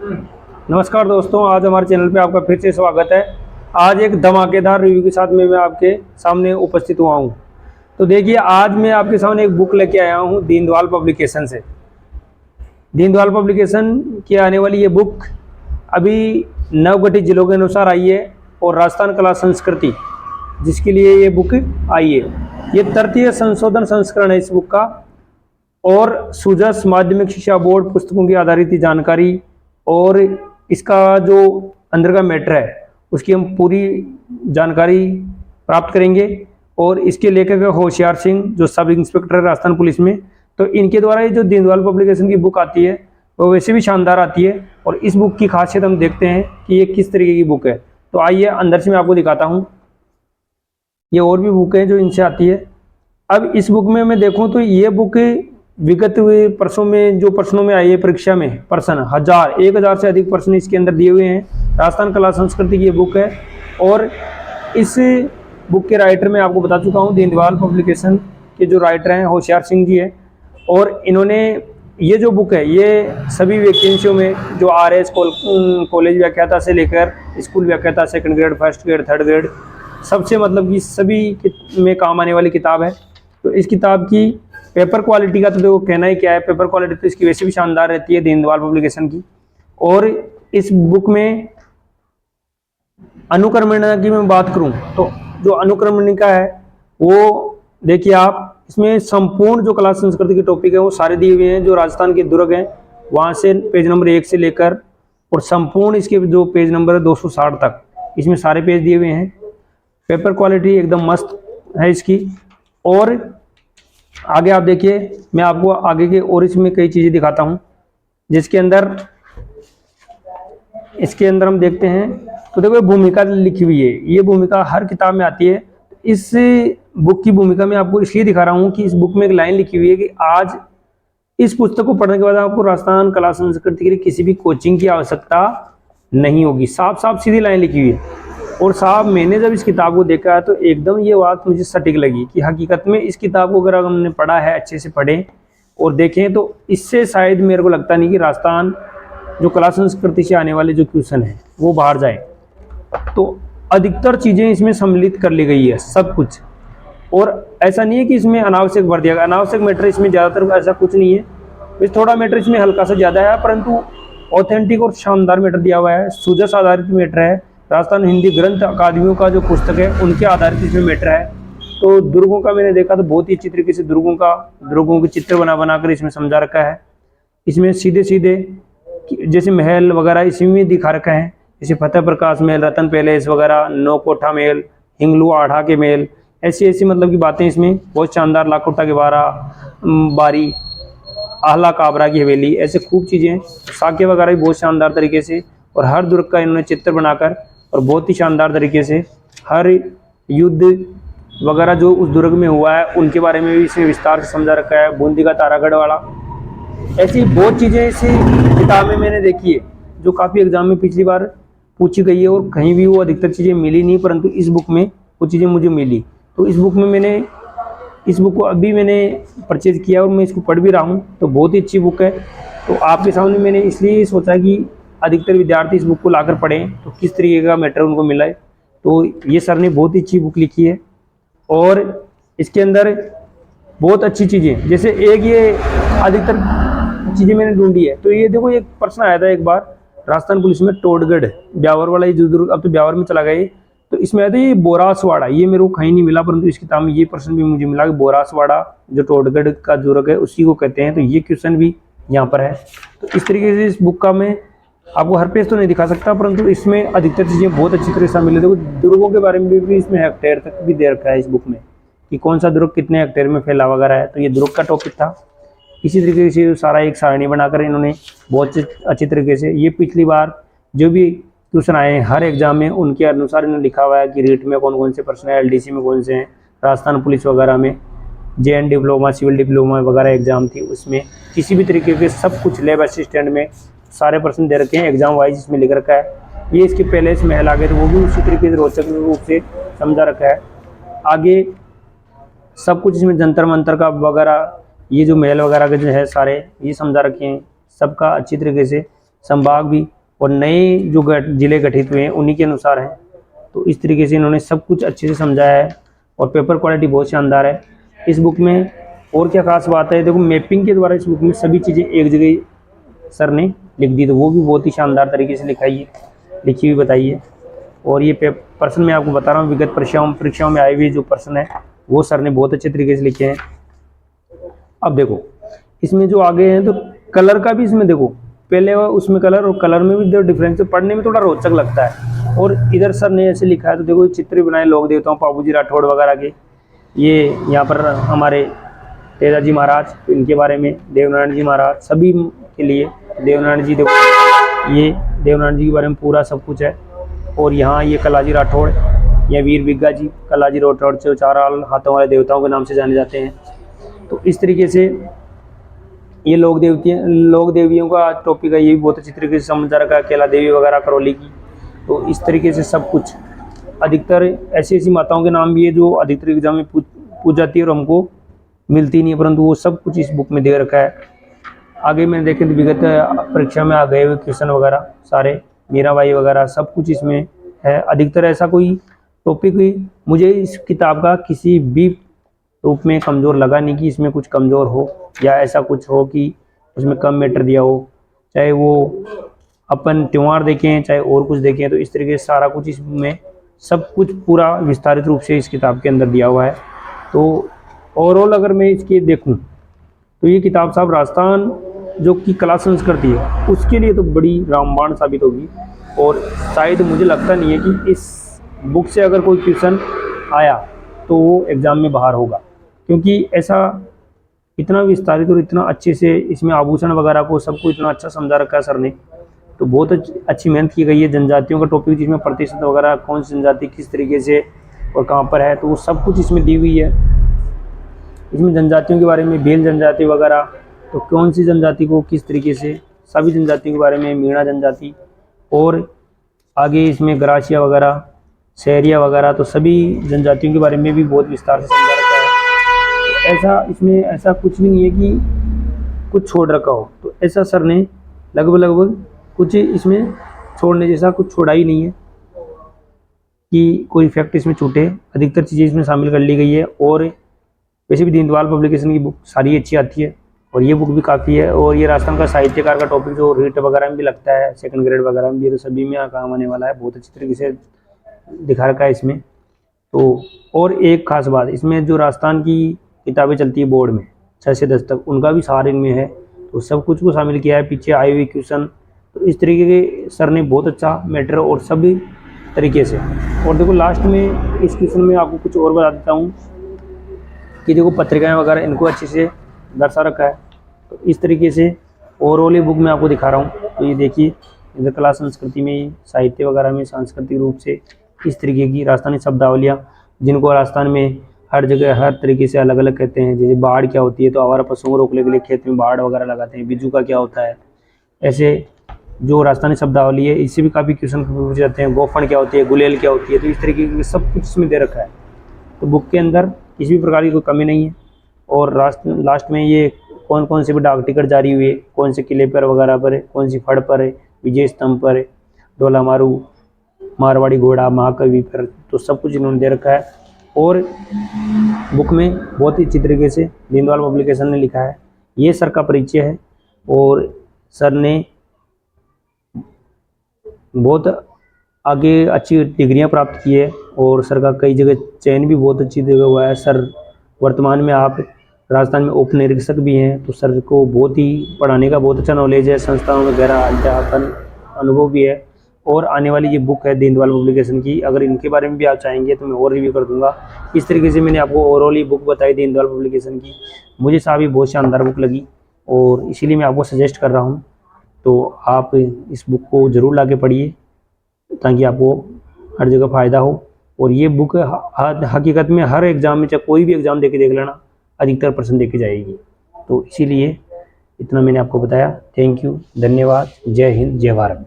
नमस्कार दोस्तों, आज हमारे चैनल पे आपका फिर से स्वागत है। आज एक धमाकेदार रिव्यू के साथ मैं आपके सामने उपस्थित हुआ हूँ। तो देखिए, आज मैं आपके सामने एक बुक लेके आया हूँ दीनदयाल पब्लिकेशन से। दीनदयाल पब्लिकेशन की आने वाली ये बुक अभी नवगठित जिलों के अनुसार आई है और राजस्थान कला संस्कृति जिसके लिए ये बुक आई है, ये तृतीय संशोधन संस्करण है इस बुक का। और सुजस माध्यमिक शिक्षा बोर्ड पुस्तकों की आधारित जानकारी और इसका जो अंदर का मैटर है उसकी हम पूरी जानकारी प्राप्त करेंगे। और इसके लेखक है होशियार सिंह, जो सब इंस्पेक्टर है राजस्थान पुलिस में। तो इनके द्वारा ये जो दीनदयाल पब्लिकेशन की बुक आती है वो वैसे भी शानदार आती है। और इस बुक की खासियत हम देखते हैं कि ये किस तरीके की बुक है। तो आइए अंदर से मैं आपको दिखाता हूँ। ये और भी बुक है जो इनसे आती है। अब इस बुक में मैं देखूँ तो ये बुक विगत हुए वर्षों में जो प्रश्नों में आई है परीक्षा में, प्रश्न 1000 से अधिक प्रश्न इसके अंदर दिए हुए हैं। राजस्थान कला संस्कृति की ये बुक है। और इस बुक के राइटर मैं आपको बता चुका हूँ, दीनदयाल पब्लिकेशन के जो राइटर हैं होशियार सिंह जी है। और इन्होंने ये जो बुक है ये सभी वैकेंसियों में जो RS कॉलेज व्याख्याता से लेकर स्कूल व्याख्याता, second grade, first grade, third grade, सबसे मतलब कि सभी में काम आने वाली किताब है। तो इस किताब की पेपर क्वालिटी का तो देखो कहना ही क्या है, पेपर क्वालिटी तो इसकी वैसे भी शानदार रहती है दीनदयाल पब्लिकेशन की। और इस बुक में अनुक्रमणिका की मैं बात करूं तो जो अनुक्रमणिका है वो देखिए आप, इसमें संपूर्ण जो कला संस्कृति के टॉपिक है वो सारे दिए हुए हैं। जो राजस्थान के दुर्ग हैं वहां से पेज नंबर 1 से लेकर और संपूर्ण इसके जो पेज नंबर है 260 तक, इसमें सारे पेज दिए हुए हैं। पेपर क्वालिटी एकदम मस्त है इसकी। और आगे आप देखिए, मैं आपको आगे के और इसमें कई चीजें दिखाता हूं जिसके अंदर इसके अंदर हम देखते हैं। तो देखो भूमिका लिखी हुई है, ये भूमिका हर किताब में आती है। इस बुक की भूमिका मैं आपको इसलिए दिखा रहा हूं कि इस बुक में एक लाइन लिखी हुई है कि आज इस पुस्तक को पढ़ने के बाद आपको राजस्थान कला संस्कृति के लिए किसी भी कोचिंग की आवश्यकता नहीं होगी। साफ साफ सीधी लाइन लिखी हुई है। और साहब, मैंने जब इस किताब को देखा तो एकदम ये बात मुझे सटीक लगी कि हकीकत में इस किताब को अगर हमने पढ़ा है, अच्छे से पढ़ें और देखें, तो इससे शायद मेरे को लगता नहीं कि राजस्थान जो कला संस्कृति से आने वाले जो क्वेश्चन है वो बाहर जाए। तो अधिकतर चीज़ें इसमें सम्मिलित कर ली गई है, सब कुछ। और ऐसा नहीं है कि इसमें अनावश्यक भर दिया गया, अनावश्यक मैटर इसमें ज़्यादातर ऐसा कुछ नहीं है। बस थोड़ा मैटर इसमें हल्का सा ज़्यादा है, परंतु ऑथेंटिक और शानदार मैटर दिया हुआ है। सुजस आधारित मैटर है। राजस्थान हिंदी ग्रंथ अकादमियों का जो पुस्तक है उनके आधारित इसमें मैटर है। तो दुर्गों का मैंने देखा तो बहुत ही अच्छी तरीके से दुर्गों के चित्र बनाकर इसमें समझा रखा है। इसमें सीधे सीधे जैसे महल वगैरह इसमें दिखा रखा है, जैसे फतेह प्रकाश महल, रतन पैलेस वगैरह, नौकोठा महल, हिंगलू आढ़ा के महल, ऐसी ऐसी मतलब की बातें इसमें बहुत शानदार, लाखोटा के बारी, आहला काबरा की हवेली, ऐसे खूब चीज़ें, साके वगैरह भी बहुत शानदार तरीके से। और हर दुर्ग का इन्होंने चित्र बनाकर और बहुत ही शानदार तरीके से हर युद्ध वगैरह जो उस दुर्ग में हुआ है उनके बारे में भी इसमें विस्तार से समझा रखा है। बूंदी का तारागढ़ वाला, ऐसी बहुत चीज़ें इसी किताब में मैंने देखी है जो काफ़ी एग्जाम में पिछली बार पूछी गई है और कहीं भी वो अधिकतर चीज़ें मिली नहीं, परंतु इस बुक में वो चीज़ें मुझे मिली। तो इस बुक में इस बुक को अभी मैंने परचेज किया और मैं इसको पढ़ भी रहा हूँ। तो बहुत ही अच्छी बुक है। तो आपके सामने मैंने इसलिए सोचा कि अधिकतर विद्यार्थी इस बुक को लाकर पढ़ें तो किस तरीके का मैटर उनको मिला है। तो ये सर ने बहुत ही अच्छी बुक लिखी है और इसके अंदर बहुत अच्छी चीज़ें, जैसे एक ये अधिकतर चीज़ें मैंने ढूंढी है। तो ये देखो, एक प्रश्न आया था एक बार राजस्थान पुलिस में, टोडगढ़ ब्यावर वाला, ये जो अब तो ब्यावर में चला गया। तो इसमें आया था ये बोरासवाड़ा, ये मेरे को कहीं नहीं मिला, परंतु इस किताब में ये प्रश्न भी मुझे मिला कि बोरासवाड़ा जो टोडगढ़ का दुर्ग है उसी को कहते हैं। तो ये क्वेश्चन भी यहाँ पर है। तो इस तरीके से इस बुक का मैं आपको हर पेज तो नहीं दिखा सकता, परंतु इसमें अधिकतर चीज़ें बहुत अच्छी तरह से मिले। देखो दुर्गों के बारे में भी इसमें हेक्टेयर तक भी दे रखा है इस बुक में कि कौन सा दुर्ग कितने हेक्टेयर में फैला वगैरह है। तो ये दुर्ग का टॉपिक था। इसी तरीके से सारा एक सारणी बनाकर इन्होंने बहुत अच्छी तरीके से, ये पिछली बार जो भी क्वेश्चन आए हैं हर एग्जाम में उनके अनुसार इन्होंने लिखा हुआ है कि रीट में कौन कौन से प्रश्न है, LDC में कौन से हैं, राजस्थान पुलिस वगैरह में, JN डिप्लोमा, सिविल डिप्लोमा वगैरह एग्जाम थी उसमें किसी भी तरीके के सब कुछ, लैब असिस्टेंट में सारे प्रश्न दे रखे हैं एग्जाम वाइज, इसमें लिख रखा है। ये इसके पहले से महल आगे तो वो भी उसी तरीके से रोचक रूप से समझा रखा है। आगे सब कुछ इसमें जंतर मंतर का वगैरह, ये जो महल वगैरह के जो है सारे ये समझा रखे हैं, सबका अच्छी तरीके से संभाग भी और नए जो जिले गठित हुए हैं उन्हीं के अनुसार हैं। तो इस तरीके से इन्होंने सब कुछ अच्छे से समझाया है और पेपर क्वालिटी बहुत शानदार है इस बुक में। और क्या खास बात है, देखो मैपिंग के द्वारा इस बुक में सभी चीज़ें एक जगह सर ने लिख दी, तो वो भी बहुत ही शानदार तरीके से लिखी हुई बताई है। और ये प्रश्न मैं आपको बता रहा हूँ, विगत परीक्षाओं में आए हुए जो प्रश्न है वो सर ने बहुत अच्छे तरीके से लिखे हैं। अब देखो इसमें जो आगे हैं तो कलर का भी इसमें देखो, पहले उसमें कलर और कलर में भी जो डिफरेंस है, पढ़ने में थोड़ा रोचक लगता है। और इधर सर ने ऐसे लिखा है तो देखो चित्र भी बनाए लोक देवताओं पाबूजी राठौड़ वगैरह के, ये यहाँ पर हमारे तेजाजी महाराज इनके बारे में, देवनारायण जी महाराज सभी के लिए, देवनारायण जी देखो ये देवनारायण जी के बारे में पूरा सब कुछ है। और यहाँ ये कलाजी राठौड़ या वीर बिग्गा जी, कलाजी राठौड़ जो 4 हाथों वाले देवताओं के नाम से जाने जाते हैं। तो इस तरीके से ये लोक देवियों का टॉपिक है, ये भी बहुत अच्छी तरीके से समझा रखा है, केला देवी वगैरह करौली की। तो इस तरीके से सब कुछ, अधिकतर ऐसी माताओं के नाम भी है जो अधिकतर एग्जाम में पूछ जाती है और हमको मिलती नहीं है, परंतु वो सब कुछ इस बुक में दे रखा है। आगे मैंने देखे तो विगत परीक्षा में आ गए हुए क्वेश्चन वगैरह सारे, मीराबाई वगैरह सब कुछ इसमें है। अधिकतर ऐसा कोई टॉपिक मुझे इस किताब का किसी भी रूप में कमज़ोर लगा नहीं कि इसमें कुछ कमज़ोर हो या ऐसा कुछ हो कि उसमें कम मैटर दिया हो, चाहे वो अपन त्यौहार देखें चाहे और कुछ देखें। तो इस तरीके से सारा कुछ इसमें सब कुछ पूरा विस्तारित रूप से इस किताब के अंदर दिया हुआ है। तो ओवरऑल अगर मैं इसकी देखूं तो ये किताब साहब राजस्थान जो कि कला संस्कृति है उसके लिए तो बड़ी रामबाण साबित होगी। और शायद मुझे लगता नहीं है कि इस बुक से अगर कोई क्वेश्चन आया तो वो एग्ज़ाम में बाहर होगा, क्योंकि ऐसा इतना विस्तारित और इतना अच्छे से इसमें आभूषण वगैरह को सबको इतना अच्छा समझा रखा है सर ने। तो बहुत अच्छी मेहनत की गई है। जनजातियों का टॉपिक जिसमें प्रतिशत वगैरह कौन सी जनजाति किस तरीके से और कहाँ पर है, तो वो सब कुछ इसमें दी हुई है। इसमें जनजातियों के बारे में, भील जनजाति वगैरह, तो कौन सी जनजाति को किस तरीके से, सभी जनजातियों के बारे में, मीणा जनजाति, और आगे इसमें गरासिया वगैरह, शहरिया वगैरह, तो सभी जनजातियों के बारे में भी बहुत विस्तार से समझा रखा है। तो ऐसा इसमें ऐसा कुछ भी नहीं है कि कुछ छोड़ रखा हो, तो ऐसा सर ने लगभग कुछ इसमें छोड़ने जैसा कुछ छोड़ा ही नहीं है कि कोई फैक्ट इसमें छूटे। अधिकतर चीज़ें इसमें शामिल कर ली गई है। और वैसे भी दीनदयाल पब्लिकेशन की बुक सारी अच्छी आती है और ये बुक भी काफ़ी है। और ये राजस्थान का साहित्यकार का टॉपिक जो रीट वगैरह में भी लगता है, सेकंड ग्रेड वगैरह में भी, तो सभी में काम आने वाला है। बहुत अच्छी तरीके से दिखा रखा है इसमें। तो और एक खास बात, इसमें जो राजस्थान की किताबें चलती है बोर्ड में 6 से 10 तक, उनका भी सार इनमें है। तो सब कुछ को शामिल किया है, पीछे आए हुए क्वेश्चन। तो इस तरीके के सर ने बहुत अच्छा मैटर और सभी तरीके से। और देखो लास्ट में इस क्वेश्चन में आपको कुछ और बता देता हूँ कि देखो पत्रिकाएं वगैरह इनको अच्छे से दर्शा रखा है। तो इस तरीके से ओवरऑल ये बुक मैं आपको दिखा रहा हूँ। तो ये देखिए, इधर कला संस्कृति में, साहित्य वगैरह में सांस्कृतिक रूप से इस तरीके की राजस्थानी शब्दावलियाँ, जिनको राजस्थान में हर जगह हर तरीके से अलग अलग कहते हैं। जैसे बाढ़ क्या होती है, तो आवारा पशुओं को रोकने के लिए खेत में बाढ़ वगैरह लगाते हैं। बिजू का क्या होता है, ऐसे जो राजस्थानी शब्दावली है इससे भी काफ़ी क्वेश्चन पूछे जाते हैं। गोफन क्या होती है, गुलेल क्या होती है, तो इस तरीके की सब कुछ इसमें दे रखा है। तो बुक के अंदर किसी भी प्रकार की कोई कमी नहीं है। और लास्ट में ये कौन कौन से भी डाक टिकट जारी हुए, कौन से किले पर वगैरह पर है, कौन सी फड़ पर है, विजय स्तंभ पर है, डोला मारू, मारवाड़ी घोड़ा, महाकवि पर, तो सब कुछ इन्होंने दे रखा है। और बुक में बहुत ही अच्छी तरीके से दीनदयाल पब्लिकेशन ने लिखा है। ये सर का परिचय है और सर ने बहुत आगे अच्छी डिग्रियां प्राप्त की है और सर का कई जगह चयन भी बहुत अच्छी जगह हुआ है। सर वर्तमान में आप राजस्थान में उप निरीक्षक भी हैं, तो सर को बहुत ही पढ़ाने का बहुत अच्छा नॉलेज है, संस्थाओं में गहरा अध्यापन अनुभव भी है। और आने वाली ये बुक है दीनदयाल पब्लिकेशन की, अगर इनके बारे में भी आप चाहेंगे तो मैं और रिव्यू कर दूंगा। इस तरीके से मैंने आपको ओवरऑल ये बुक बताई दीनदयाल पब्लिकेशन की। मुझे साहब ये बहुत शानदार बुक लगी और इसीलिए मैं आपको सजेस्ट कर रहा हूँ। तो आप इस बुक को ज़रूर ला के पढ़िए ताकि आपको हर जगह फ़ायदा हो। और ये बुक हकीकत में हर एग्ज़ाम में, चाहे कोई भी एग्ज़ाम दे के देख लेना, अधिकतर प्रश्न दे के जाएगी। तो इसीलिए इतना मैंने आपको बताया। थैंक यू, धन्यवाद, जय हिंद, जय भारत।